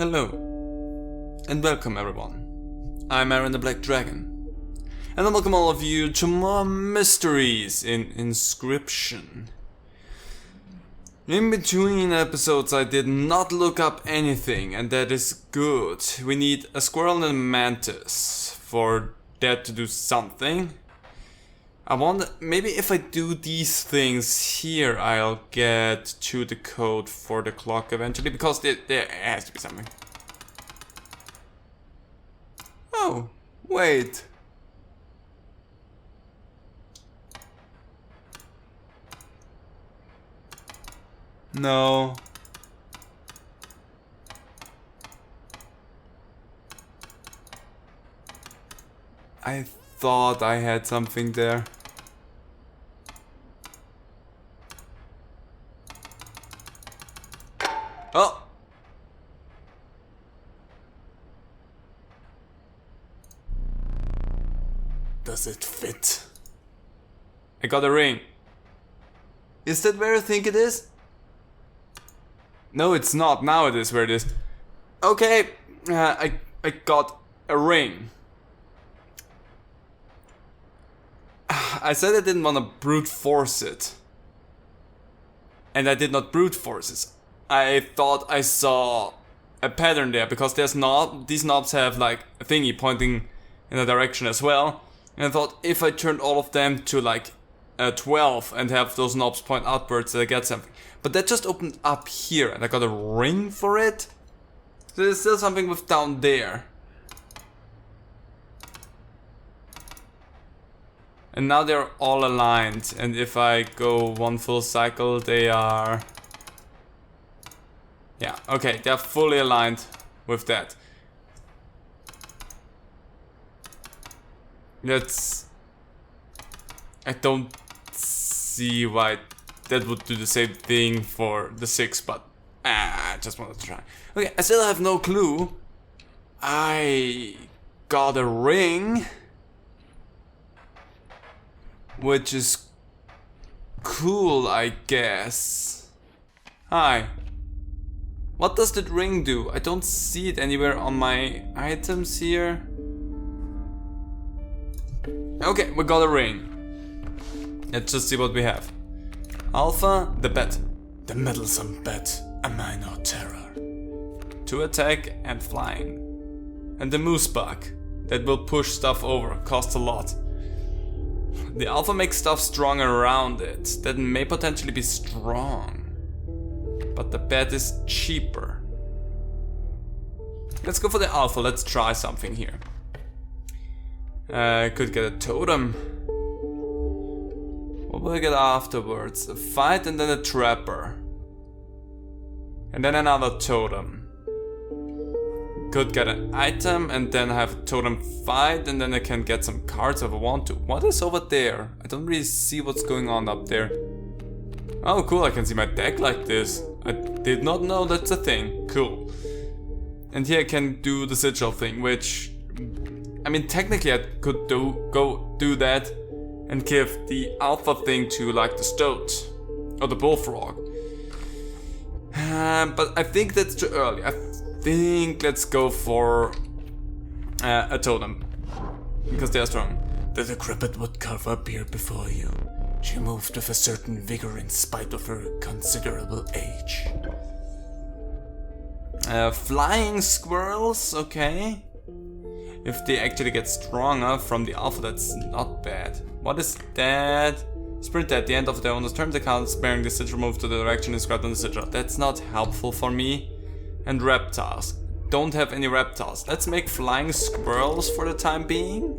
Hello, and welcome everyone. I'm Aaron the Black Dragon, and I welcome all of you to more mysteries in Inscryption. In between episodes I did not look up anything, and that is good. We need a squirrel and a mantis for that to do something. I wonder, maybe if I do these things here, I'll get to the code for the clock eventually, because there has to be something. Oh, wait. No. I thought I had something there. Oh! Does it fit? I got a ring. Is that where I think it is? No, it's not. Now it is where it is. Okay, I got a ring. I said I didn't want to brute force it. And I did not brute force it. I thought I saw a pattern there, because these knobs have like a thingy pointing in a direction as well. And I thought if I turned all of them to like 12 and have those knobs point outwards, I get something. But that just opened up here and I got a ring for it. So there's still something with down there. And now they're all aligned, and if I go one full cycle, they are... Yeah, okay, they're fully aligned with that. That's... I don't see why that would do the same thing for the 6, but I just wanted to try. Okay, I still have no clue. I got a ring, which is cool, I guess. Hi. What does that ring do? I don't see it anywhere on my items here. Okay, we got a ring. Let's just see what we have. Alpha, the bat. The meddlesome bat, a minor terror. 2 attack and flying. And the moose bug, that will push stuff over, costs a lot. The alpha makes stuff stronger around it. That may potentially be strong. But the bat is cheaper. Let's go for the alpha, let's try something here. I could get a totem. What will I get afterwards? A fight and then a trapper. And then another totem. Could get an item and then have a totem fight, and then I can get some cards if I want to. What is over there? I don't really see what's going on up there. Oh cool, I can see my deck like this. I did not know that's a thing. Cool. And here I can do the sigil thing, which... I mean, technically I could go do that and give the alpha thing to like the stoat or the bullfrog. But I think that's too early. I think let's go for a totem, because they are strong. The decrepit woodcarver appeared before you. She moved with a certain vigor in spite of her considerable age. Flying squirrels, okay. If they actually get stronger from the alpha, that's not bad. What is that? Sprint at the end of their owner's turn, the count bearing the sigil move to the direction inscribed on the sigil. That's not helpful for me. And reptiles. Don't have any reptiles. Let's make flying squirrels for the time being.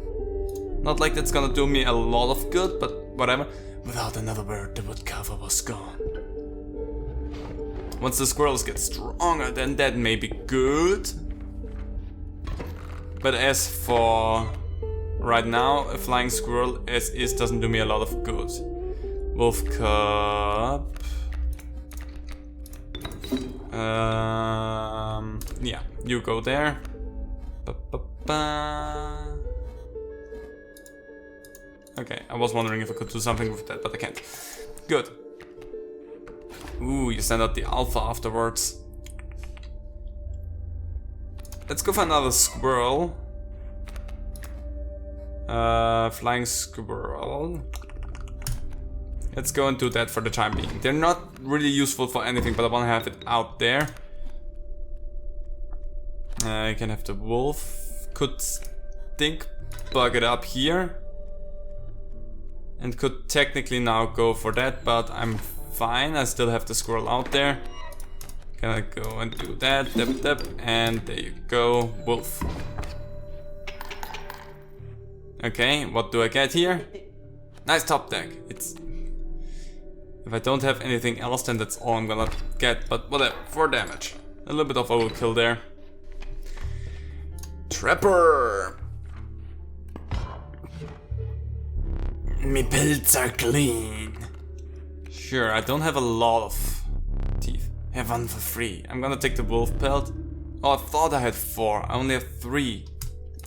Not like that's gonna do me a lot of good, but whatever. Without another word, the woodcarver was gone. Once the squirrels get stronger, then that may be good. But as for right now, a flying squirrel as is doesn't do me a lot of good. Wolf Cub. Yeah, you go there. Okay, I was wondering if I could do something with that, but I can't. Good. Ooh, you send out the alpha afterwards. let's go for another squirrel. Flying squirrel. Let's go and do that for the time being. They're not really useful for anything, but I want to have it out there. I can have the wolf. Could stink bug it up here. And could technically now go for that, but I'm fine. I still have the squirrel out there. Gonna go and do that. Dip, dip, and there you go. Wolf. Okay, what do I get here? Nice top deck. It's... If I don't have anything else, then that's all I'm gonna get. But whatever, 4 damage. A little bit of overkill there. Trapper! Me pelts are clean. Sure, I don't have a lot of teeth. Have one for free. I'm gonna take the wolf pelt. Oh, I thought I had 4. I only have 3.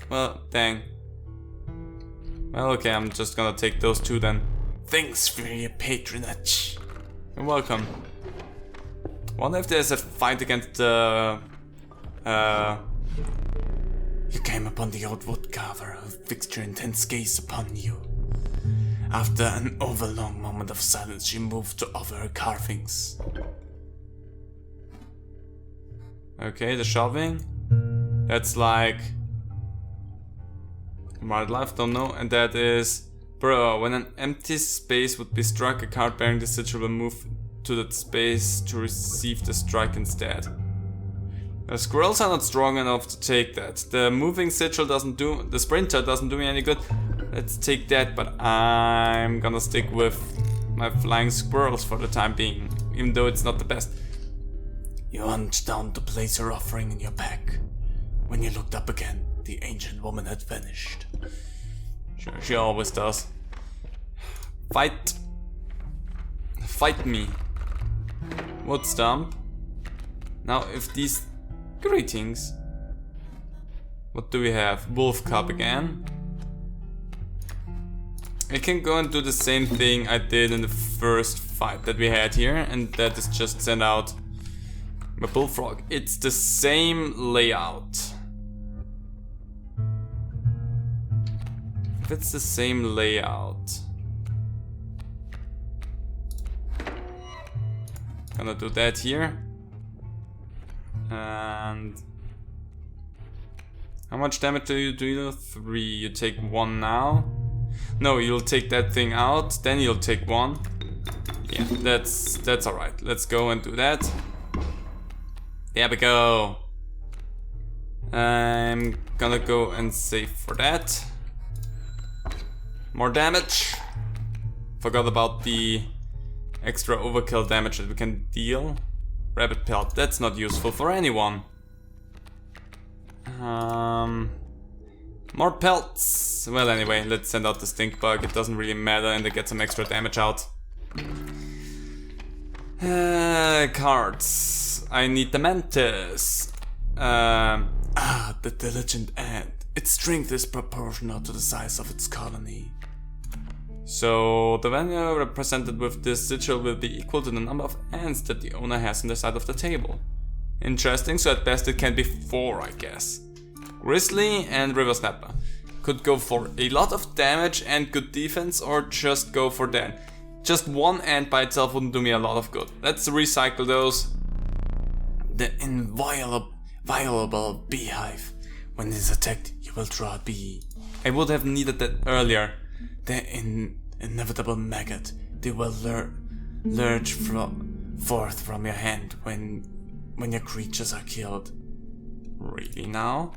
Well, dang. Well, okay, I'm just gonna take those 2 then. Thanks for your patronage. You're welcome. Wonder if there's a fight against the... You came upon the old woodcarver who fixed your intense gaze upon you. After an overlong moment of silence, she moved to offer her carvings. Okay, the shoving. That's like... wildlife, don't know. And that is... Bro, when an empty space would be struck, a card bearing the sigil will move to that space to receive the strike instead. The squirrels are not strong enough to take that. The moving sigil doesn't do... The sprinter doesn't do me any good. Let's take that, but I'm gonna stick with my flying squirrels for the time being, even though it's not the best. You hunched down to place your offering in your pack. When you looked up again, the ancient woman had vanished. Sure, she always does. Fight. Fight me. Wood stump. Now, if these... Greetings. What do we have? Wolf cub again. I can go and do the same thing I did in the first fight that we had here, and that is just send out my bullfrog. It's the same layout. If it's the same layout, gonna do that here. And how much damage do you do? 3. You take 1 now. No, you'll take that thing out, then you'll take 1. Yeah, that's alright. Let's go and do that. There we go. I'm gonna go and save for that. More damage. Forgot about the extra overkill damage that we can deal. Rabbit pelt, that's not useful for anyone. More pelts. Well, anyway, let's send out the stink bug. It doesn't really matter, and they get some extra damage out. Cards. I need the mantis. The diligent ant. Its strength is proportional to the size of its colony. So the value represented with this sigil will be equal to the number of ants that the owner has on the side of the table. Interesting, so at best it can be 4, I guess. Grizzly and River Snapper. Could go for a lot of damage and good defense, or just go for that. Just 1 ant by itself wouldn't do me a lot of good. Let's recycle those. The inviolable beehive. When it is attacked, you will draw a bee. I would have needed that earlier. The inevitable maggot. They will lurch forth from your hand when your creatures are killed. Really now?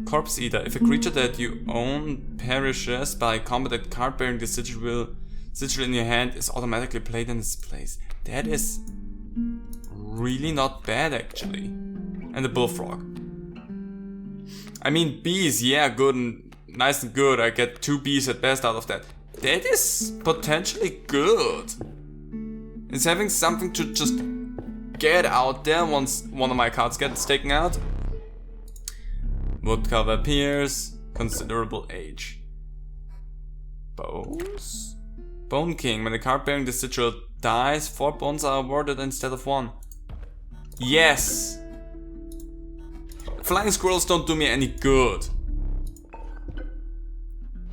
Corpse Eater. If a creature that you own perishes by combat, that card bearing the sigil in your hand is automatically played in its place. That is really not bad, actually. And the bullfrog. I mean, bees, yeah, good and nice and good. I get 2 bees at best out of that. That is potentially good. It's having something to just get out there once one of my cards gets taken out. Woodcarver appears. Considerable age. Bones? Bone King. When the card bearing the sigil dies, 4 bones are awarded instead of 1. Yes! flying squirrels don't do me any good.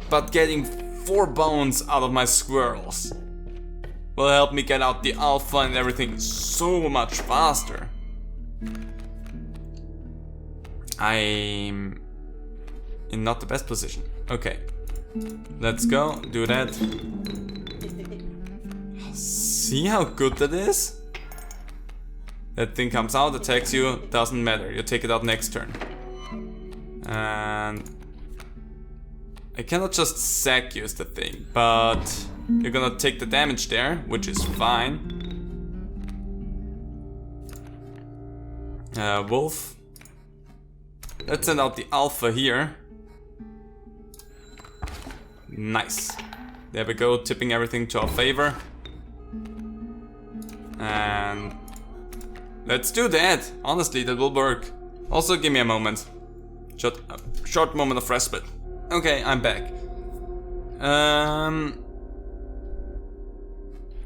But getting 4 bones out of my squirrels will help me get out the alpha and everything so much faster. I'm in not the best position. Okay, let's go, do that. See how good that is? That thing comes out, attacks you, doesn't matter, you take it out next turn. And I cannot just sack you is the thing, but you're gonna take the damage there, which is fine. Wolf. Let's send out the alpha here. Nice. There we go, tipping everything to our favor. And let's do that. Honestly, that will work. Also, give me a moment. Short moment of respite. Okay, I'm back.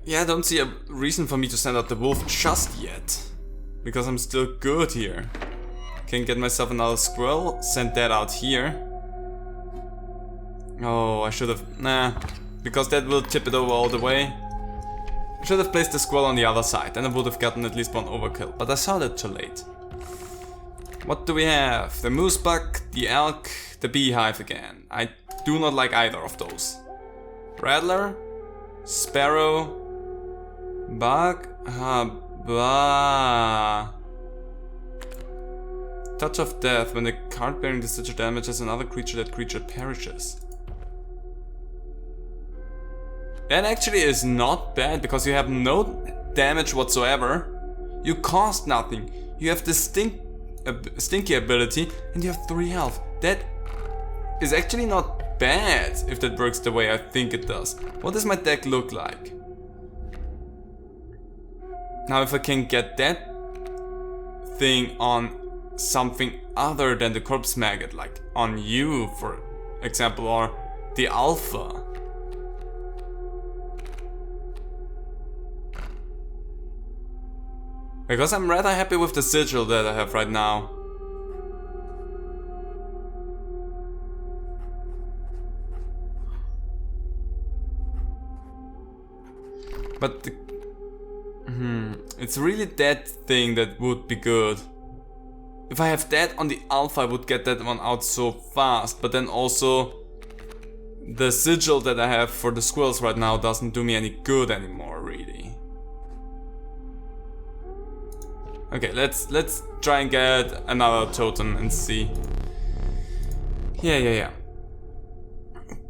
Yeah, I don't see a reason for me to send out the wolf just yet. Because I'm still good here. Can get myself another squirrel, send that out here. Oh, I should have... Nah, because that will tip it over all the way. I should have placed the squirrel on the other side, then I would have gotten at least 1 overkill. But I saw that too late. What do we have? The moose buck, the elk, the beehive again. I do not like either of those. Rattler, sparrow, bug, blah. Touch of death. When the card bearing the sigil damages another creature, that creature perishes. That actually is not bad because you have no damage whatsoever. You cost nothing. You have the stinky ability and you have 3 health. That is actually not bad if that works the way I think it does. What does my deck look like? Now if I can get that thing on something other than the corpse maggot, like on you for example, or the alpha. Because I'm rather happy with the sigil that I have right now. But the, it's really that thing that would be good. If I have that on the alpha, I would get that one out so fast. But then also, the sigil that I have for the squirrels right now doesn't do me any good anymore, really. Okay, let's try and get another totem and see. Yeah.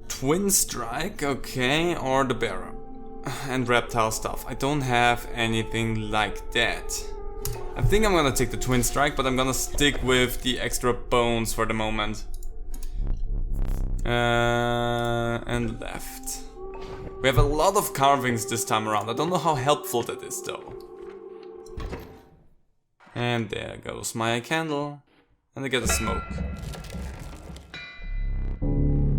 Twin strike, okay, or the bearer. And reptile stuff. I don't have anything like that. I think I'm gonna take the twin strike, but I'm gonna stick with the extra bones for the moment. And left. We have a lot of carvings this time around. I don't know how helpful that is though. And there goes my candle. And I get a smoke.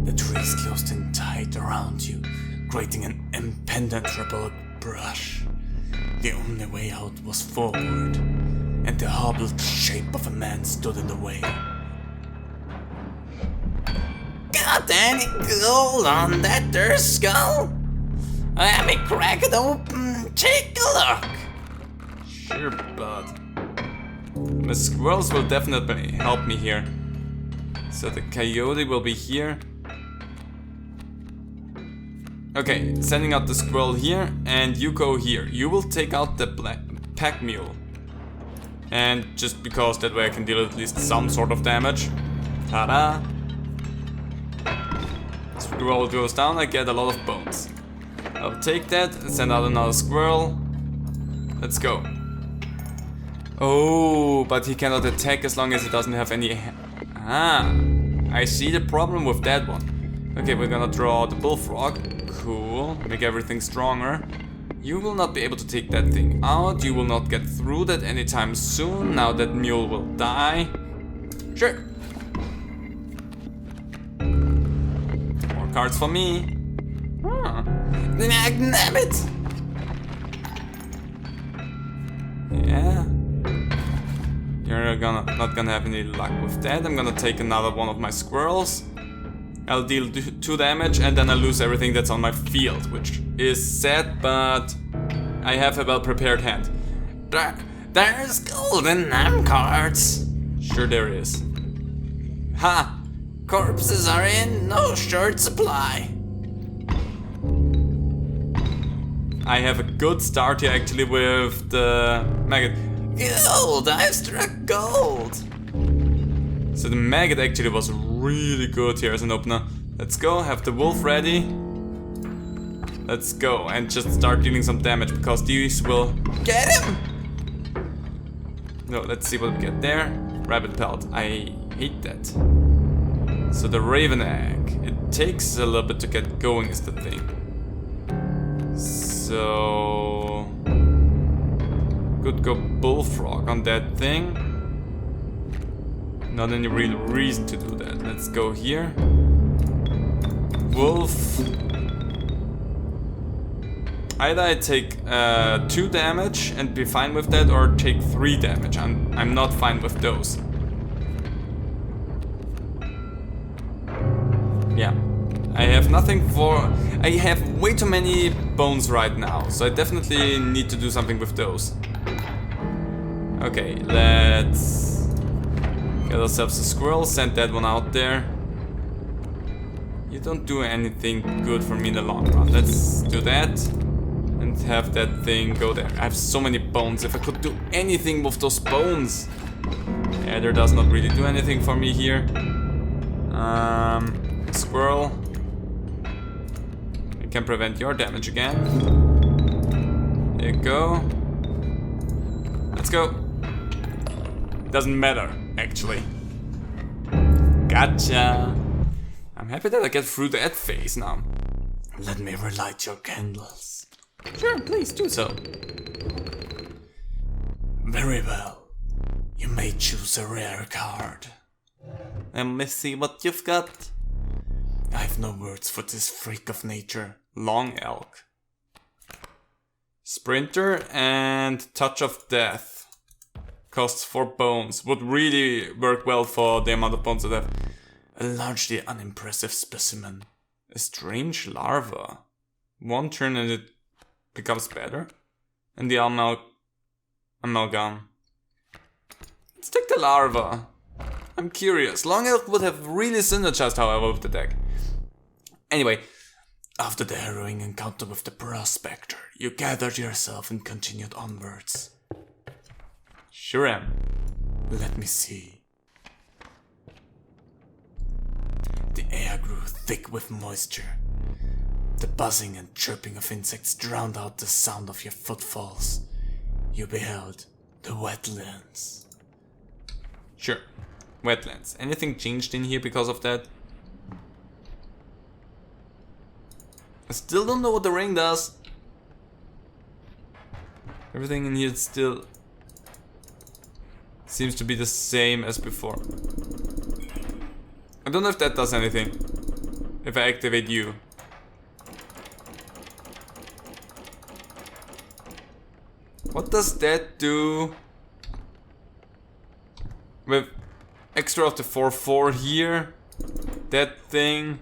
The trees closed in tight around you, creating an impenetrable brush. The only way out was forward, and the hobbled shape of a man stood in the way. Got any gold on that there skull? Let me crack it open, take a look. Sure, bud. The squirrels will definitely help me here. So the coyote will be here. Okay, sending out the squirrel here, and you go here. You will take out the pack mule. And just because that way I can deal at least some sort of damage. Ta-da! Squirrel goes down, I get a lot of bones. I'll take that and send out another squirrel. Let's go. Oh, but he cannot attack as long as he doesn't have any... Ah, I see the problem with that one. Okay, we're gonna draw the bullfrog. Cool, make everything stronger. You will not be able to take that thing out. You will not get through that anytime soon. Now that mule will die. Sure. More cards for me. Huh. Magnabbit! Yeah. You're not gonna have any luck with that. I'm gonna take another one of my squirrels. I'll deal 2 damage and then I lose everything that's on my field, which is sad, but I have a well-prepared hand. There's gold in them cards. Sure there is. Ha! Corpses are in no short supply. I have a good start here actually with the maggot. Gold! I've struck gold! So the maggot actually was really good here as an opener. Let's go, have the wolf ready. Let's go and just start dealing some damage because these will get him! No, let's see what we get there. Rabbit pelt, I hate that. So the raven egg, it takes a little bit to get going is the thing. So... could go bullfrog on that thing. Not any real reason to do that. Let's go here. Wolf. Either I take 2 damage and be fine with that, or take 3 damage. I'm not fine with those. Yeah. I have nothing for... I have way too many bones right now, so I definitely need to do something with those. Okay, let's get ourselves a squirrel, send that one out there. You don't do anything good for me in the long run. Let's do that and have that thing go there. I have so many bones. If I could do anything with those bones. Yeah, there does not really do anything for me here. Squirrel. I can prevent your damage again. There you go. Let's go. Doesn't matter, actually. Gotcha. I'm happy that I get through that phase now. Let me relight your candles. Sure, please do so. Very well. You may choose a rare card. Let me see what you've got. I have no words for this freak of nature. Long elk. Sprinter and Touch of Death. Costs 4 bones. Would really work well for the amount of bones that I have. A largely unimpressive specimen. A strange larva. 1 turn and it becomes better. And the amalgam. Let's take the larva. I'm curious. Long elk would have really synergized, however, with the deck. Anyway, after the harrowing encounter with the prospector, you gathered yourself and continued onwards. Sure am. Let me see. The air grew thick with moisture. The buzzing and chirping of insects drowned out the sound of your footfalls. You beheld the wetlands. Sure, wetlands. Anything changed in here because of that? I still don't know what the ring does. Everything in here still seems to be the same as before. I don't know if that does anything. If I activate you. What does that do? With extra of the 4/4 here. That thing.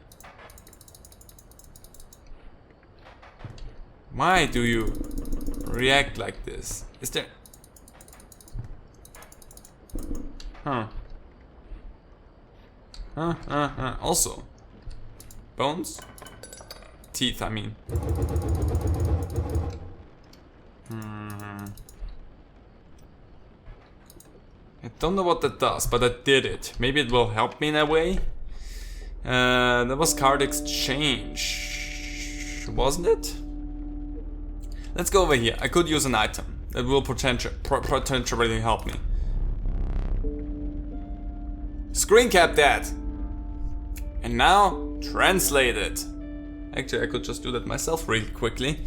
Why do you react like this? Is there... Huh. Also. Bones? Teeth, I mean. I don't know what that does, but I did it. Maybe it will help me in a way. That was card exchange, wasn't it? Let's go over here. I could use an item that will potentially help me. Screen cap that! And now, translate it. Actually, I could just do that myself really quickly.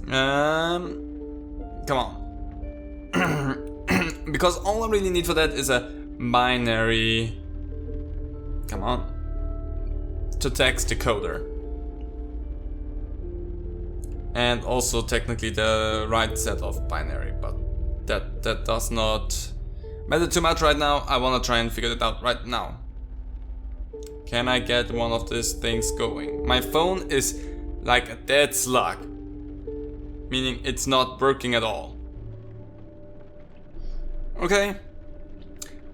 Come on. Because all I really need for that is a binary... Come on. To text decoder. And also technically the right set of binary, but that does not Better too much right now. I wanna try and figure it out right now. Can I get one of these things going? My phone is like a dead slug. Meaning it's not working at all. Okay.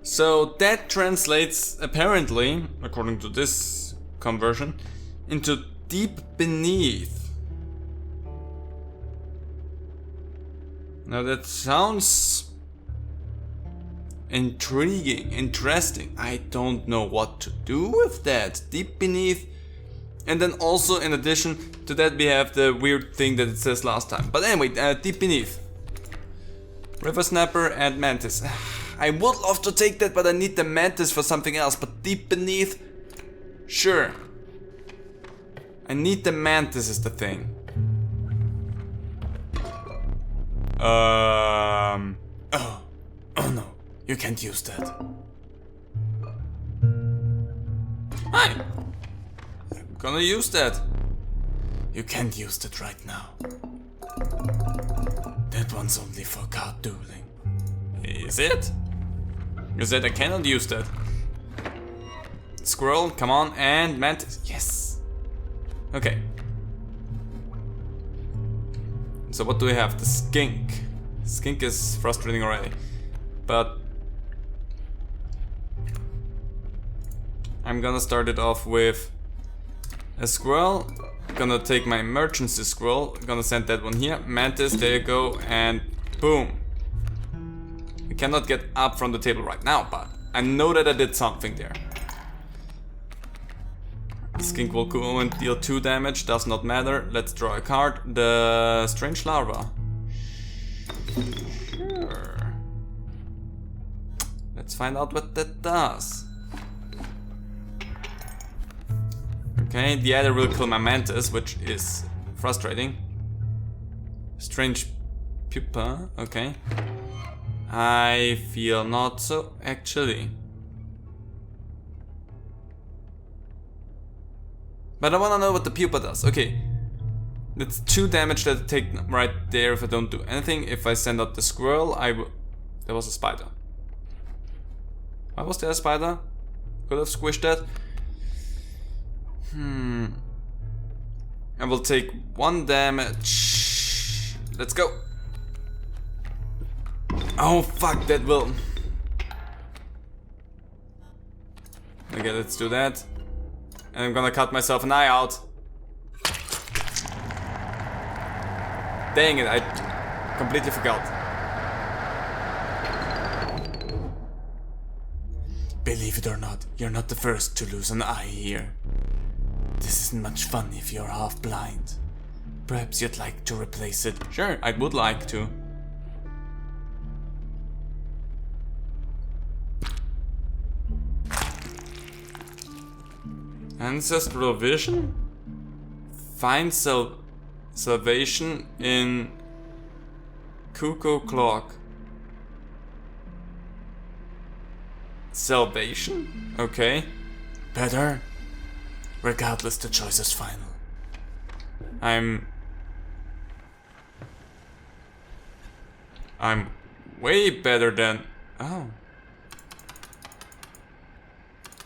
So that translates, apparently, according to this conversion, into deep beneath. Now that sounds intriguing, interesting. I don't know what to do with that. Deep beneath. And then also in addition to that we have the weird thing that it says last time. But anyway, deep beneath. River snapper and mantis. I would love to take that, but I need the mantis for something else. But deep beneath, sure. I need the mantis is the thing. Oh no, you can't use that. Hi. I'm gonna use that. You can't use that right now. That one's only for card dueling. Is it? You said I cannot use that. Squirrel, come on, and mantis. Yes. Okay. So what do we have? The skink. Skink is frustrating already. But I'm gonna start it off with a squirrel. Gonna take my emergency squirrel. Gonna send that one here. Mantis, there you go, and boom. I cannot get up from the table right now, but I know that I did something there. The skink will go and deal 2 damage, does not matter. Let's draw a card. The strange larva. Sure. Let's find out what that does. Okay, the adder will kill my mantis, which is frustrating. Strange pupa, okay. I feel not so, actually. But I wanna know what the pupa does. Okay. That's 2 damage that I take right there if I don't do anything. If I send out the squirrel, I will... There was a spider. Why was there a spider? Could have squished that. I will take 1 damage. Let's go. Oh fuck, that will... Okay, let's do that. And I'm gonna cut myself an eye out. Dang it, I completely forgot. Believe it or not, you're not the first to lose an eye here. This isn't much fun if you're half blind. Perhaps you'd like to replace it. Sure, I would like to. Ancestral vision? Find salvation in Cuckoo Clock. Salvation? Okay. Better? Regardless, the choice is final. I'm way better than... Oh.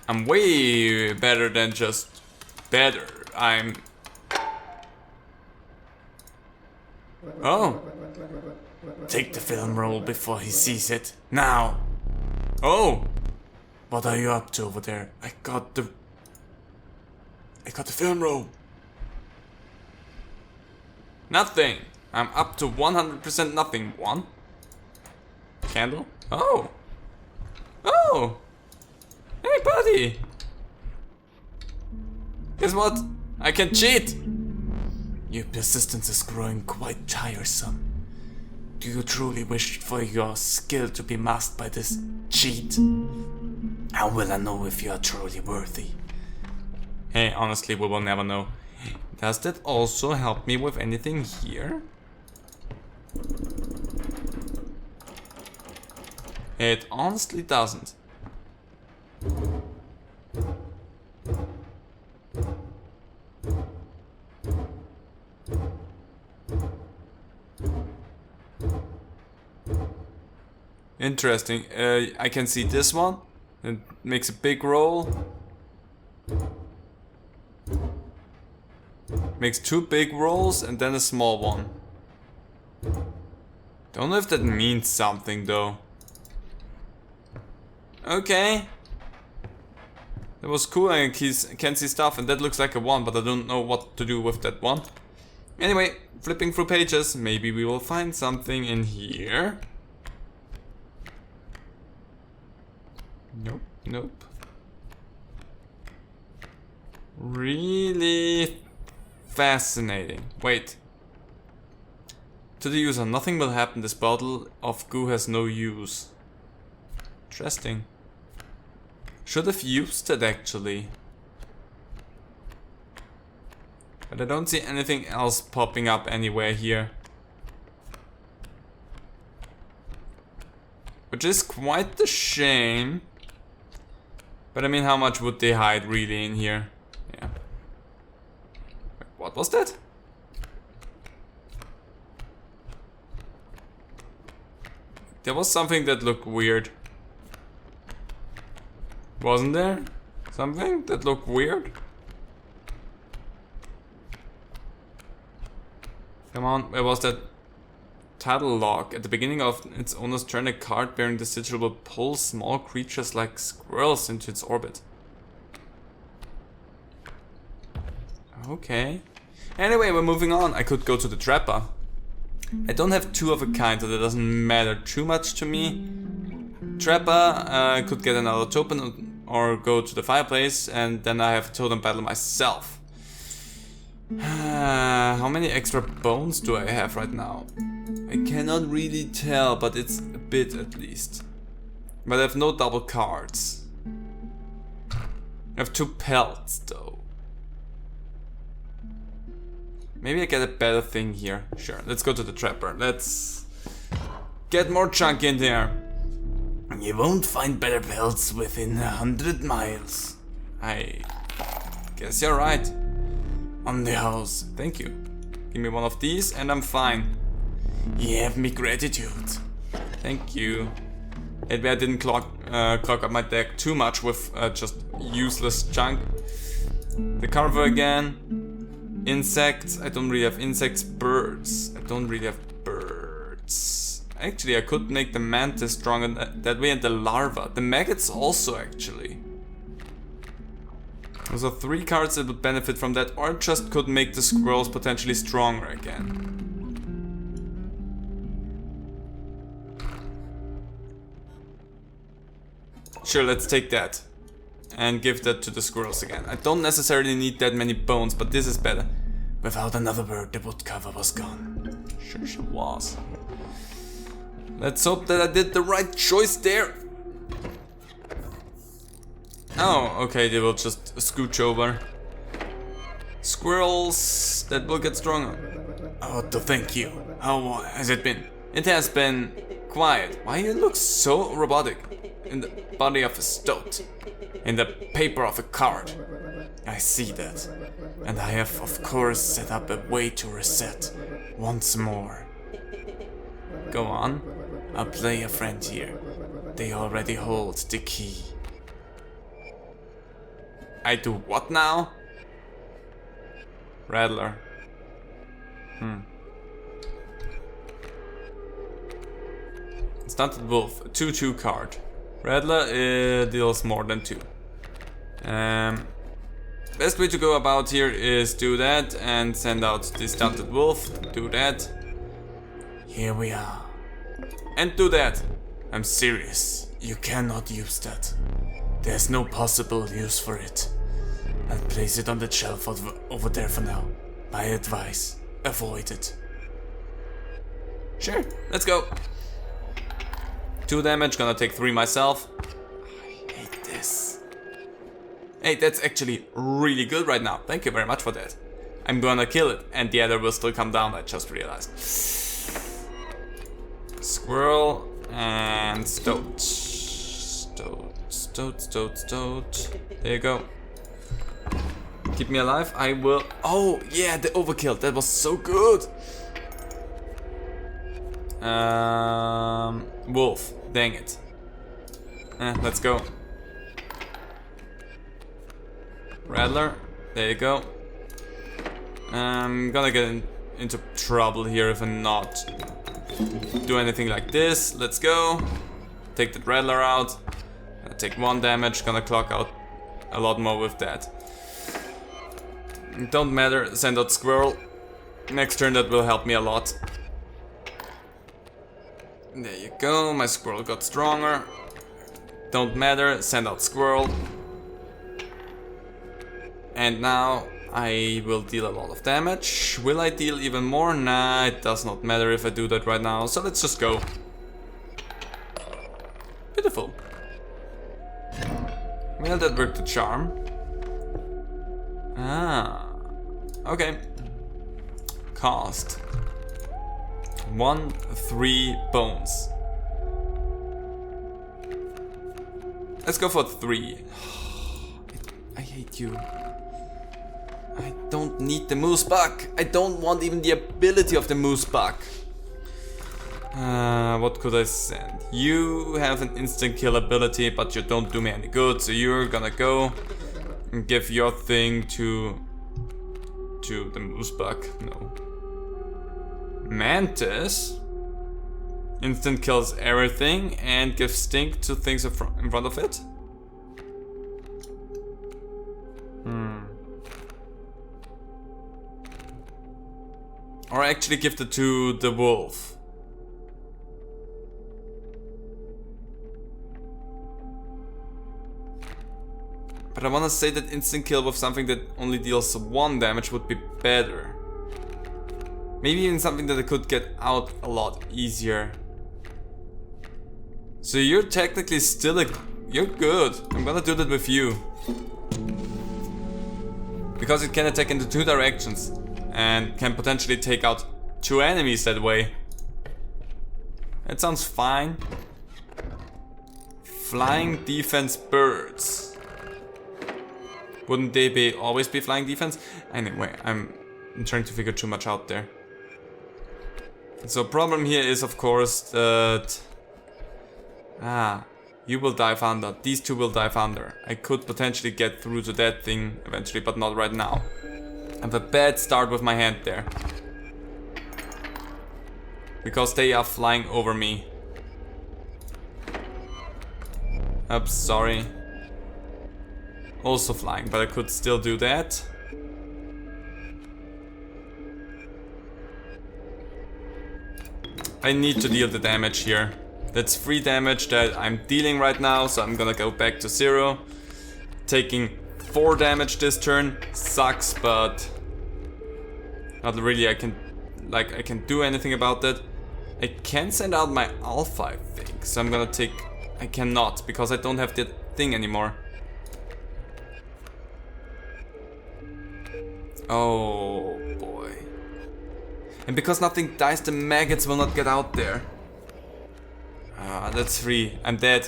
I'm way better than just better. I'm... Oh. Take the film roll before he sees it. Now. Oh. What are you up to over there? I got the film roll. Nothing. I'm up to 100% nothing. 1. Candle. Oh. Oh. Hey, buddy! Guess what? I can cheat! Your persistence is growing quite tiresome. Do you truly wish for your skill to be masked by this cheat? How will I know if you are truly worthy? Hey, honestly, we will never know. Does that also help me with anything here? It honestly doesn't. Interesting. I can see this one. It makes a big roll. Makes 2 big rolls and then a small one. Don't know if that means something though. Okay. That was cool. I can see stuff, and that looks like a 1, but I don't know what to do with that 1. Anyway, flipping through pages, maybe we will find something in here. Nope, nope. Really fascinating. Wait. To the user, nothing will happen. This bottle of goo has no use. Interesting. Should have used it actually. But I don't see anything else popping up anywhere here. Which is quite a shame. But I mean, how much would they hide really in here? Yeah. Wait, what was that? There was something that looked weird. Wasn't there? Something that looked weird? Come on, where was that title log? At the beginning of its owner's turn, a card bearing the sigil will pull small creatures like squirrels into its orbit. Okay. Anyway, we're moving on. I could go to the trapper. I don't have 2 of a kind, so that doesn't matter too much to me. Trapper, I could get another token or go to the fireplace, and then I have a totem battle myself. How many extra bones do I have right now? I cannot really tell, but it's a bit at least. But I have no double cards. I have 2 pelts though. Maybe I get a better thing here. Sure, let's go to the trapper. Let's get more chunk in there. You won't find better pelts within 100 miles. I guess you're right. On the house. Thank you. Give me one of these and I'm fine. You have me gratitude. Thank you. Maybe I didn't clog up my deck too much with just useless junk. The carver again. Insects. I don't really have insects. Birds. I don't really have birds. Actually, I could make the mantis stronger that way, and the larva. The maggots also, actually. Those are 3 cards that would benefit from that, or just could make the squirrels potentially stronger again. Sure, let's take that. And give that to the squirrels again. I don't necessarily need that many bones, but this is better. Without another word, the wood cover was gone. Sure she was. Let's hope that I did the right choice there. Oh, okay, they will just scooch over. Squirrels that will get stronger. Oh, to thank you. How has it been? It has been quiet. Why you look so robotic? In the body of a stoat. In the paper of a card. I see that. And I have of course set up a way to reset. Once more. Go on. I'll play a friend here. They already hold the key. I do what now? Rattler. Stunted Wolf, a 2/2 card. Rattler deals more than 2. Best way to go about here is do that and send out the Stunted Wolf. Do that. Here we are. And do that. I'm serious. You cannot use that. There's no possible use for it. I'll place it on the shelf over there for now. My advice, avoid it. Sure, let's go. 2 damage, gonna take 3 myself. I hate this. Hey, that's actually really good right now. Thank you very much for that. I'm gonna kill it, and the other will still come down, I just realized. Squirrel and stoat. Stoat. There you go. Keep me alive, I will. Oh, yeah, the overkill. That was so good. Wolf. Dang it. Let's go. Rattler. There you go. I'm gonna get into trouble here if I not do anything like this. Let's go. Take that Rattler out. Gonna take 1 damage. Gonna clock out a lot more with that. Don't matter. Send out Squirrel. Next turn that will help me a lot. There you go. My Squirrel got stronger. Don't matter. Send out Squirrel. And now I will deal a lot of damage. Will I deal even more? Nah, it does not matter if I do that right now. So let's just go. Beautiful. Well, that worked the charm. Okay. Cost 1-3 bones. Let's go for 3. I hate you. I don't need the moose buck. I don't want even the ability of the moose buck. What could I send? You have an instant kill ability, but you don't do me any good, so you're gonna go and give your thing to the moose buck. No. Mantis instant kills everything and gives stink to things in front of it. Or actually give it to the wolf. But I wanna say that instant kill with something that only deals 1 damage would be better. Maybe even something that I could get out a lot easier. So you're technically still you're good. I'm gonna do that with you. Because it can attack into 2 directions. And can potentially take out 2 enemies that way. That sounds fine. Flying defense birds. Wouldn't they always be flying defense? Anyway, I'm trying to figure too much out there. So problem here is of course that... you will dive under. These 2 will dive under. I could potentially get through to that thing eventually, but not right now. I have a bad start with my hand there. Because they are flying over me. Oops, sorry. Also flying, but I could still do that. I need to deal the damage here. That's 3 damage that I'm dealing right now, so I'm gonna go back to 0. Taking 4 damage this turn. Sucks, but not really I can do anything about that. I can send out my alpha, I think. So I'm gonna take... I cannot, because I don't have that thing anymore. Oh boy. And because nothing dies, the maggots will not get out there. That's 3. I'm dead.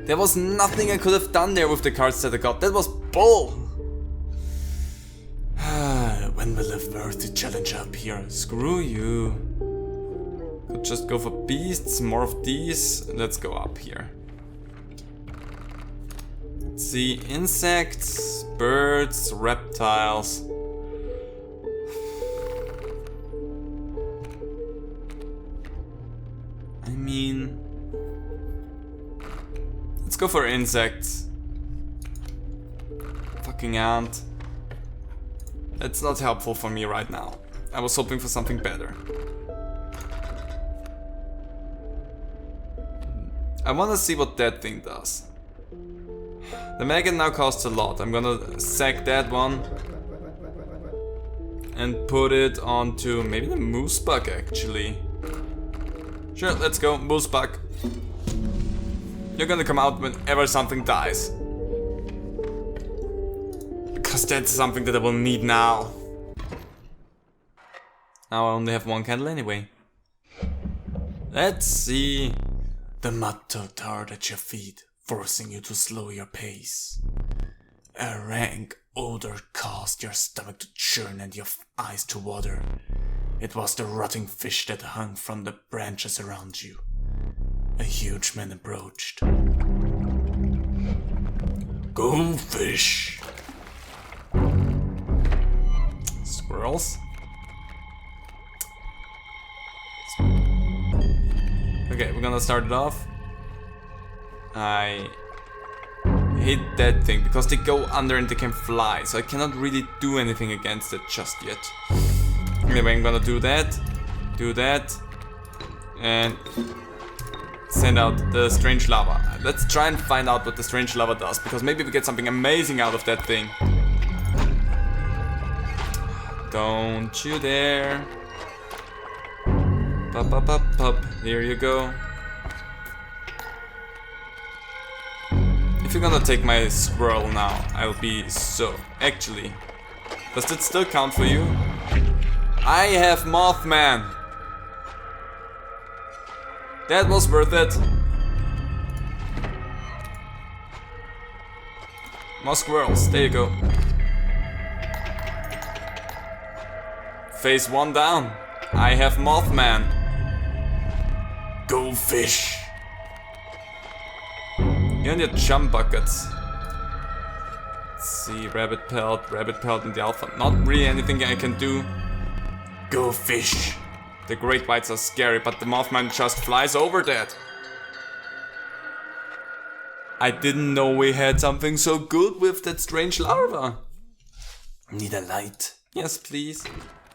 There was nothing I could have done there with the cards that I got. That was bull. When will a worthy challenge appear? Screw you. Could just go for beasts, more of these. Let's go up here. Let's see, insects, birds, reptiles. I mean, let's go for insects. Fucking ant. That's not helpful for me right now. I was hoping for something better. I wanna see what that thing does. The maggot now costs a lot. I'm gonna sack that one and put it onto maybe the moose bug actually. Sure, let's go, moose bug. You're gonna come out whenever something dies. Because that's something that I will need now. Now I only have 1 candle anyway. Let's see. The mud tart at your feet, forcing you to slow your pace. A rank odor caused your stomach to churn and your eyes to water. It was the rotting fish that hung from the branches around you. A huge man approached. Go fish! Squirrels? Okay, we're gonna start it off. I hate that thing because they go under and they can fly, so I cannot really do anything against it just yet. Anyway, I'm gonna do that, and send out the strange lava. Let's try and find out what the strange lava does, because maybe we get something amazing out of that thing. Don't you dare. Pop, pop, pop, pop. Here you go. If you're gonna take my squirrel now, I'll be so... Actually, does that still count for you? I have Mothman. That was worth it. More squirrels, there you go. Phase 1 down. I have Mothman. Go fish! You and your jump buckets. Let's see, rabbit pelt in the alpha. Not really anything I can do. Go fish! The great whites are scary, but the Mothman just flies over that. I didn't know we had something so good with that strange larva. Need a light? Yes, please.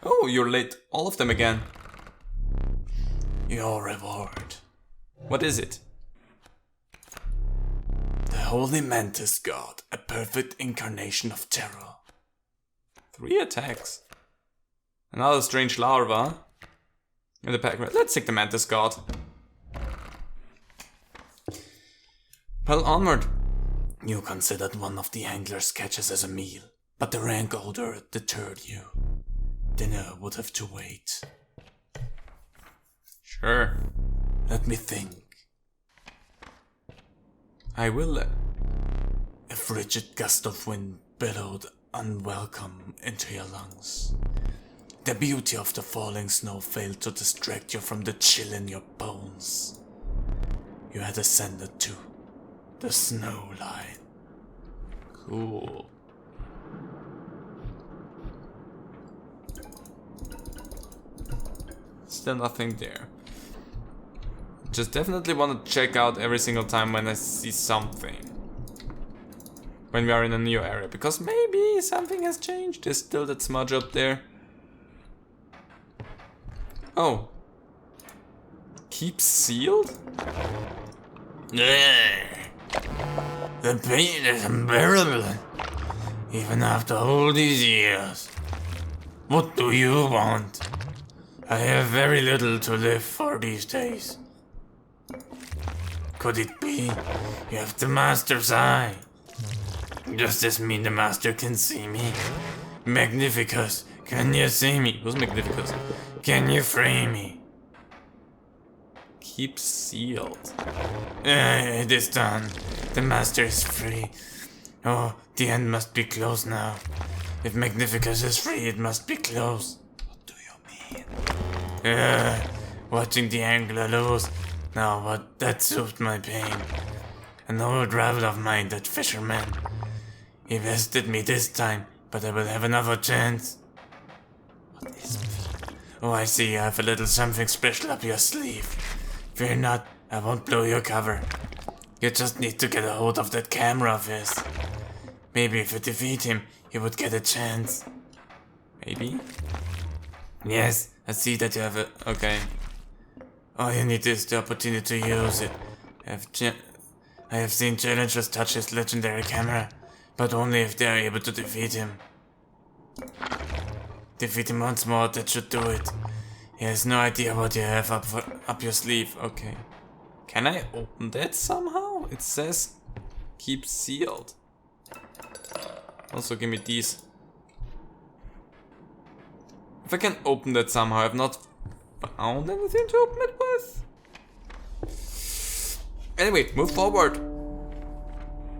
Oh, you're late. All of them again. Your reward. What is it? The Holy Mantis God, a perfect incarnation of terror. 3 attacks. Another strange larva. In the pack. Let's take the Mantis God. Well, onward. You considered one of the angler's catches as a meal, but the rank odor deterred you. Dinner would have to wait. Sure. Let me think. I will. A frigid gust of wind billowed unwelcome into your lungs. The beauty of the falling snow failed to distract you from the chill in your bones. You had ascended to the snow line. Cool. Still nothing there. Just definitely want to check out every single time when I see something. When we are in a new area, because maybe something has changed. There's still that smudge up there. Oh. Keep sealed? The pain is unbearable, even after all these years. What do you want? I have very little to live for these days. Could it be you have the Master's eye? Does this mean the Master can see me? Magnificus, can you see me? Who's Magnificus? Can you free me? Keep sealed. It is done. The Master is free. Oh, the end must be close now. If Magnificus is free, it must be close. What do you mean? Watching the angler lose. Now, but that soothed my pain. An old rival of mine, that fisherman. He bested me this time, but I will have another chance. What is it? Oh, I see you have a little something special up your sleeve. Fear not, I won't blow your cover. You just need to get a hold of that camera of his. Maybe if you defeat him, you would get a chance. Maybe? Yes, I see that you have a... Okay. All you need is the opportunity to use it. I have seen challengers touch his legendary camera, but only if they are able to defeat him. Defeat him once more, that should do it. He has no idea what you have up your sleeve. Okay. Can I open that somehow? It says keep sealed. Also give me these. If I can open that somehow, I've not found anything to open it with. Anyway, move forward.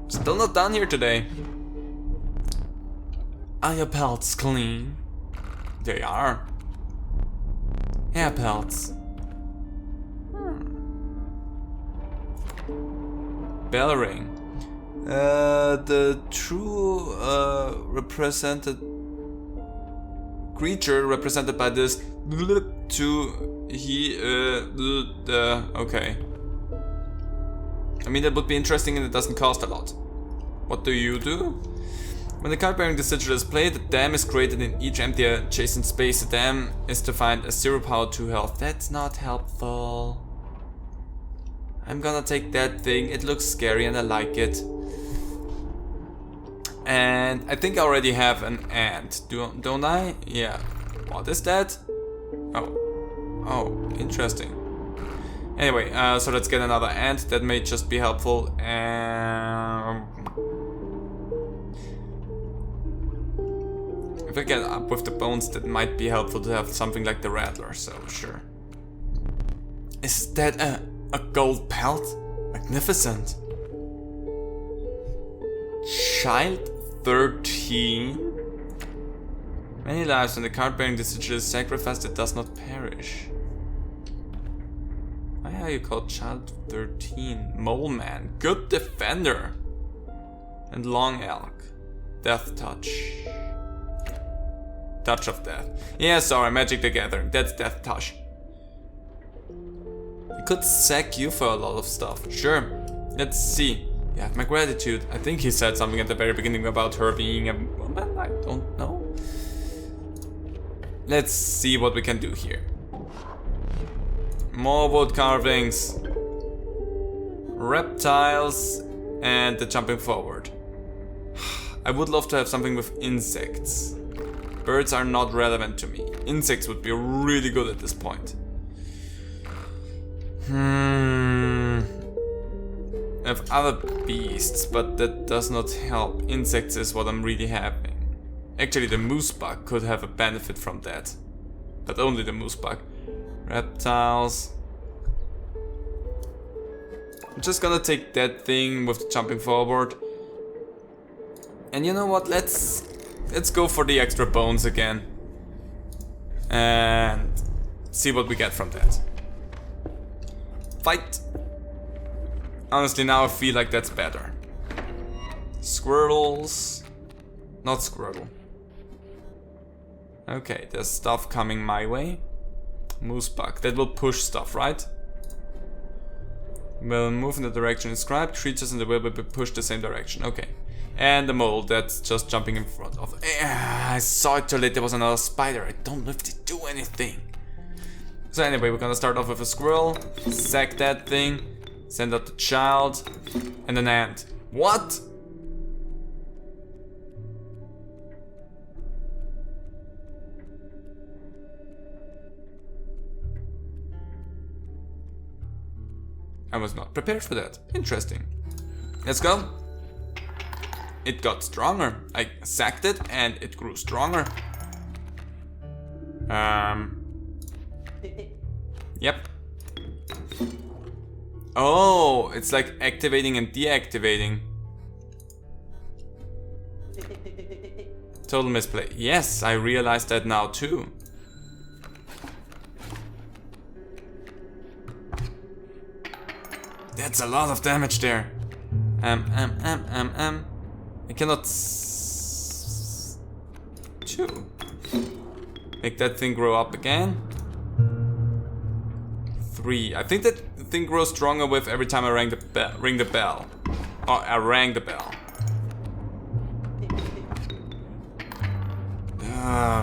Still not done here today. Are your pelts clean? They are. Hair pelts. Bell ring. The true represented creature represented by this to he okay. I mean, that would be interesting and it doesn't cost a lot. What do you do? When the card bearing the sigil is played, a dam is created in each empty adjacent space. The dam is defined as 0 power 2 health. That's not helpful. I'm gonna take that thing. It looks scary and I like it. And I think I already have an ant. Don't I? Yeah. What is that? Oh, interesting. Anyway, so let's get another ant. That may just be helpful. If I get up with the bones, that might be helpful to have something like the rattler, so sure. Is that a gold pelt? Magnificent. Child 13? Many lives when the card bearing the sigil is sacrificed, it does not perish. Why are you called Child 13? Mole Man, good defender. And Long Elk. Death touch. Touch of death. Yeah, sorry, Magic the Gathering. That's death touch. He could sack you for a lot of stuff. Sure. Let's see. You have my gratitude. I think he said something at the very beginning about her being a woman. I don't know. Let's see what we can do here. More wood carvings. Reptiles. And the jumping forward. I would love to have something with insects. Birds are not relevant to me. Insects would be really good at this point. I have other beasts, but that does not help. Insects is what I'm really having. Actually, the moose bug could have a benefit from that. But only the moose bug. Reptiles. I'm just gonna take that thing with the jumping forward. And you know what? Let's go for the extra bones again. And see what we get from that. Fight! Honestly, now I feel like that's better. Squirrels. Not Squirtle. Okay, there's stuff coming my way. Moose bug. That will push stuff, right? Will move in the direction inscribed. Creatures in the will be pushed the same direction. Okay. And the mole, that's just jumping in front of. I saw it too late, there was another spider. I don't know if they do anything. So anyway, we're gonna start off with a squirrel. Sack that thing. Send out the child. And an ant. What? I was not prepared for that. Interesting. Let's go. It got stronger. I sacked it and it grew stronger. Yep. Oh, it's like activating and deactivating. Total misplay. Yes, I realized that now too. That's a lot of damage there. I cannot two. Make that thing grow up again. 3. I think that thing grows stronger with every time I ring the bell. Oh, I rang the bell.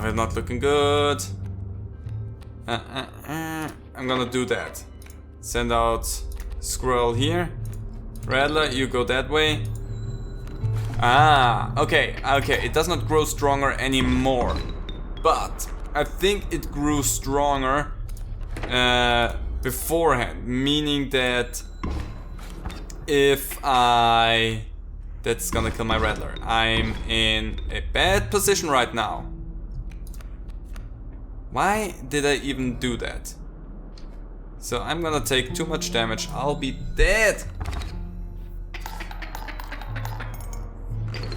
We're not looking good. I'm gonna do that. Send out squirrel here. Rattler, you go that way. Ah, okay. It does not grow stronger anymore. But I think it grew stronger beforehand. Meaning that if that's gonna kill my Rattler. I'm in a bad position right now. Why did I even do that? So I'm gonna take too much damage. I'll be dead.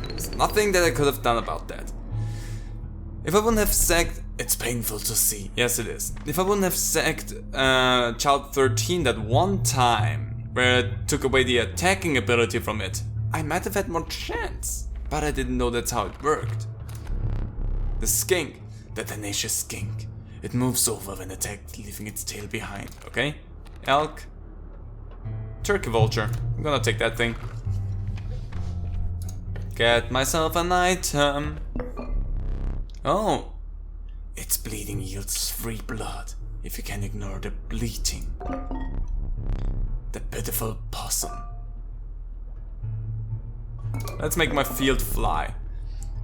There's nothing that I could have done about that. If I wouldn't have sacked It's painful to see. Yes, it is. If I wouldn't have sacked Child 13 that one time, where it took away the attacking ability from it, I might have had more chance. But I didn't know that's how it worked. The skink. The tenacious skink. It moves over when attacked, leaving its tail behind. Okay. Elk. Turkey vulture. I'm gonna take that thing. Get myself an item. Oh. Its bleeding yields free blood, if you can ignore the bleating. The pitiful possum. Let's make my field fly.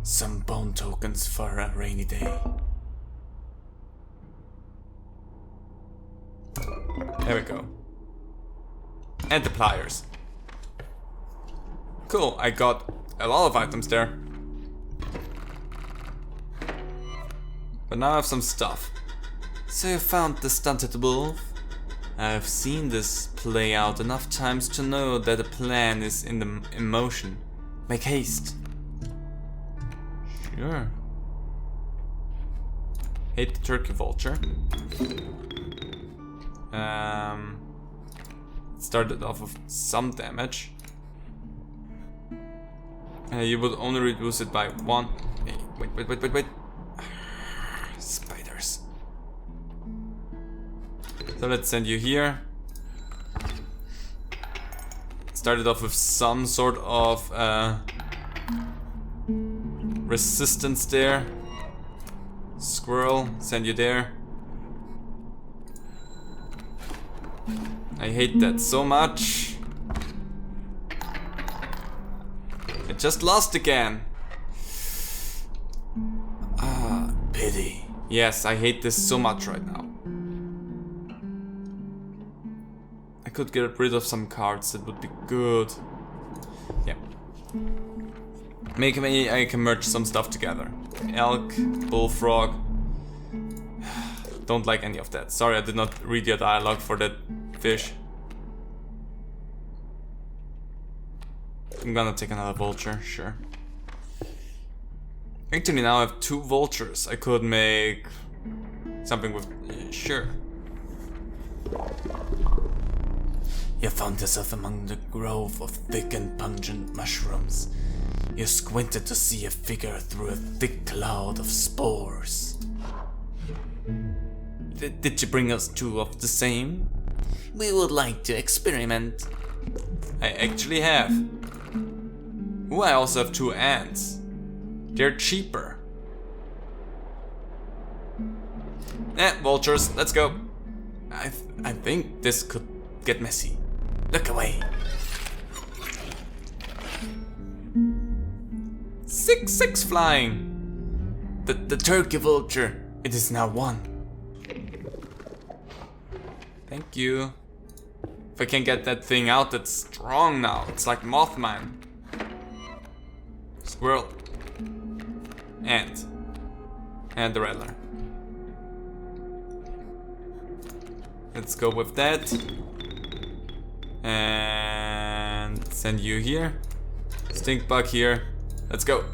Some bone tokens for a rainy day. There we go. And the pliers. Cool, I got a lot of items there. But now I have some stuff. So you found the stunted wolf? I've seen this play out enough times to know that a plan is in motion. Make haste. Sure. Hate the turkey vulture. Started off with some damage. You would only reduce it by 1. Hey, wait. Spiders. So let's send you here. Started off with some sort of resistance there. Squirrel, send you there. I hate that so much. I just lost again. Pity. Yes, I hate this so much right now. I could get rid of some cards, that would be good. Yeah. Maybe I can merge some stuff together. Elk, bullfrog. Don't like any of that. Sorry, I did not read your dialogue for that fish. I'm gonna take another vulture, sure. Actually, now I have 2 vultures. I could make something with... sure. You found yourself among the grove of thick and pungent mushrooms. You squinted to see a figure through a thick cloud of spores. Did you bring us 2 of the same? We would like to experiment. I actually have. Ooh, I also have 2 ants. They're cheaper. Vultures, let's go. I think this could get messy. Look away. 6 flying. The turkey vulture. It is now 1. Thank you. If I can get that thing out, that's strong now. It's like Mothman. Squirrel. Ant. And the rattler. Let's go with that. And send you here. Stink bug here. Let's go.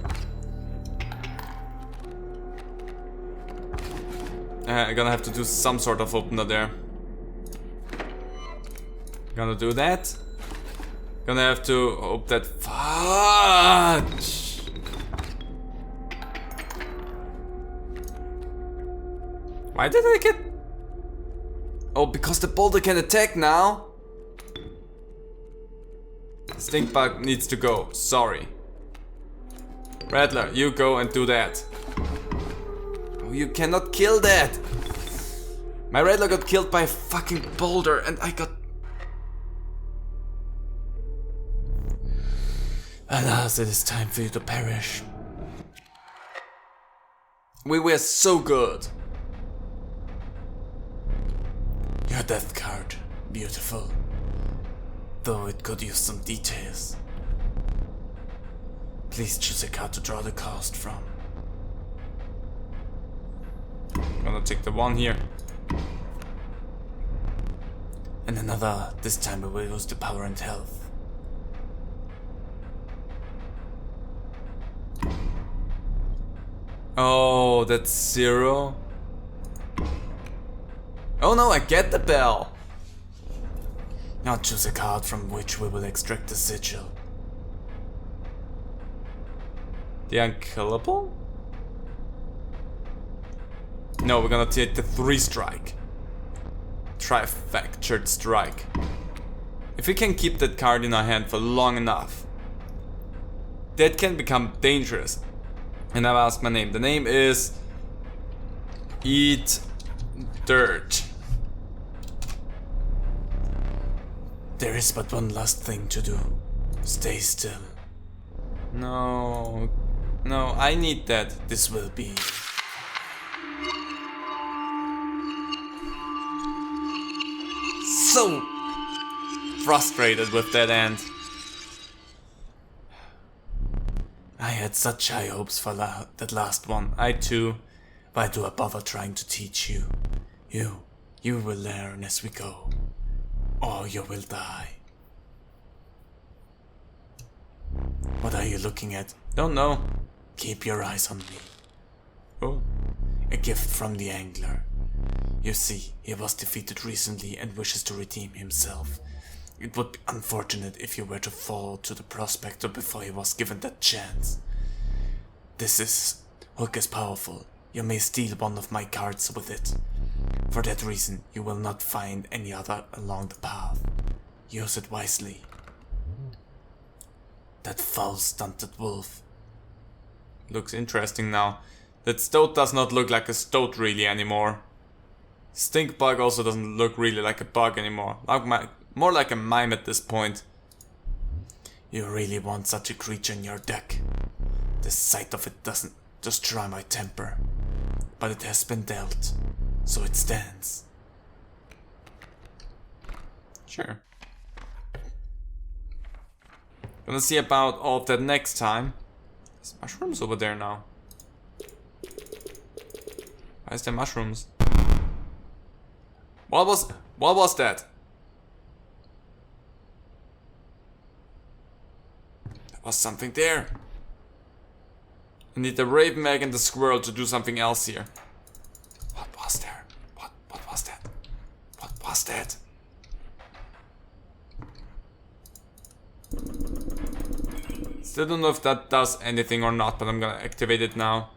I'm gonna have to do some sort of opener there. Gonna do that. Gonna have to hope that... Fudge! Why did I get... Oh, because the boulder can attack now? Stink bug needs to go, sorry. Rattler, you go and do that. Oh, you cannot kill that! My Rattler got killed by a fucking boulder and I got... Alas, it is time for you to perish. We were so good. Your death card, beautiful. Though it could use some details. Please choose a card to draw the cost from. Gonna take the 1 here. And another, this time we will use the power and health. Oh, that's 0. Oh no, I get the bell! Now choose a card from which we will extract the sigil. The unkillable? No, we're gonna take the 3-strike. Trifactured strike. If we can keep that card in our hand for long enough, that can become dangerous. And I've asked my name. The name is Eat Dirt. There is but one last thing to do. Stay still. No, I need that. This will be... So frustrated with that end. I had such high hopes for that last one. I too. Why do I bother trying to teach you? You will learn as we go. Or you will die. What are you looking at? Don't know. Keep your eyes on me. Oh. A gift from the angler. You see, he was defeated recently and wishes to redeem himself. It would be unfortunate if you were to fall to the prospector before he was given that chance. This hook is powerful. You may steal one of my cards with it. For that reason, you will not find any other along the path. Use it wisely. That foul stunted wolf. Looks interesting now. That stoat does not look like a stoat really anymore. Stink bug also doesn't look really like a bug anymore. More like a mime at this point. You really want such a creature in your deck? The sight of it doesn't destroy my temper. But it has been dealt, so it stands. Sure. Gonna see about all of that next time. There's mushrooms over there now. Why is there mushrooms? What was that? There was something there. I need the raven egg and the squirrel to do something else here. What was there? What was that? What was that? Still don't know if that does anything or not, but I'm gonna activate it now.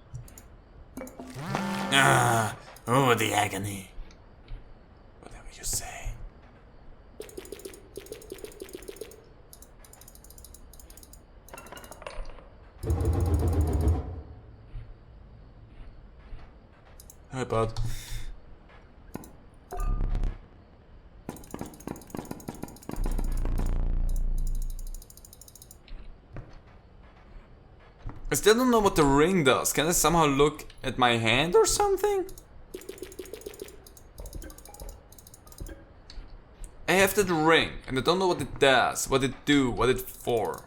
Oh, the agony. Whatever you say. Hi, bud. I still don't know what the ring does. Can I somehow look at my hand or something? I have that ring and I don't know what it does, what it do, what it for.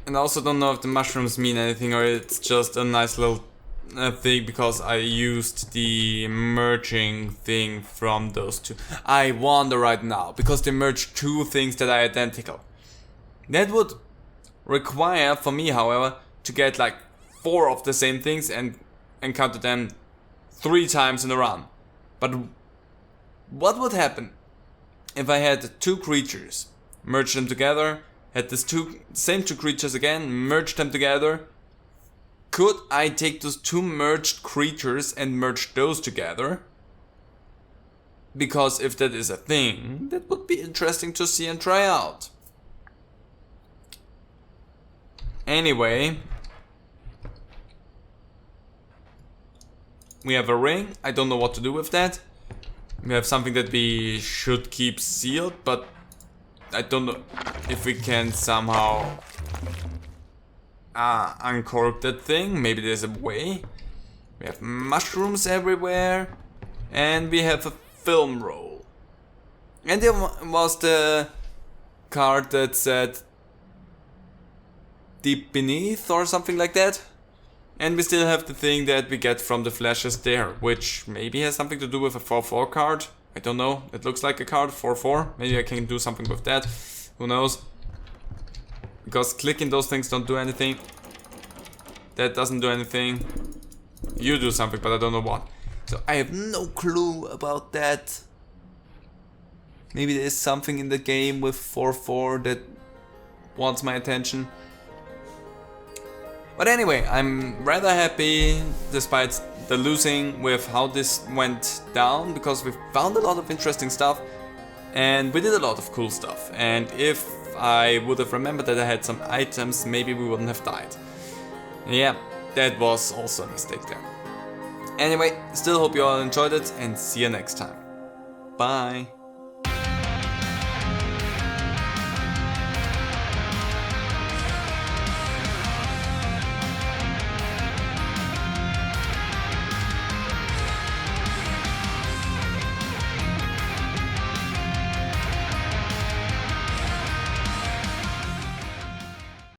And I also don't know if the mushrooms mean anything or it's just a nice little thing because I used the merging thing from those two. I wonder right now, because they merged two things that are identical. That would require, for me however, to get like 4 of the same things and encounter them 3 times in a run. But what would happen if I had 2 creatures, merge them together, had this same two creatures again, merge them together? Could I take those 2 merged creatures and merge those together? Because if that is a thing, that would be interesting to see and try out. Anyway, we have a ring. I don't know what to do with that. We have something that we should keep sealed, but I don't know if we can somehow uncork that thing. Maybe there's a way. We have mushrooms everywhere, and we have a film roll. And there was the card that said deep beneath or something like that. And we still have the thing that we get from the flashes there, which maybe has something to do with a 4/4 card. I don't know. It looks like a card, 4/4. Maybe I can do something with that. Who knows? Because clicking those things don't do anything. That doesn't do anything. You do something, but I don't know what. So I have no clue about that. Maybe there's something in the game with 4/4 that wants my attention. But anyway, I'm rather happy despite the losing with how this went down, because we found a lot of interesting stuff and we did a lot of cool stuff. And if I would have remembered that I had some items, maybe we wouldn't have died. Yeah, that was also a mistake there. Anyway, still hope you all enjoyed it and see you next time. Bye.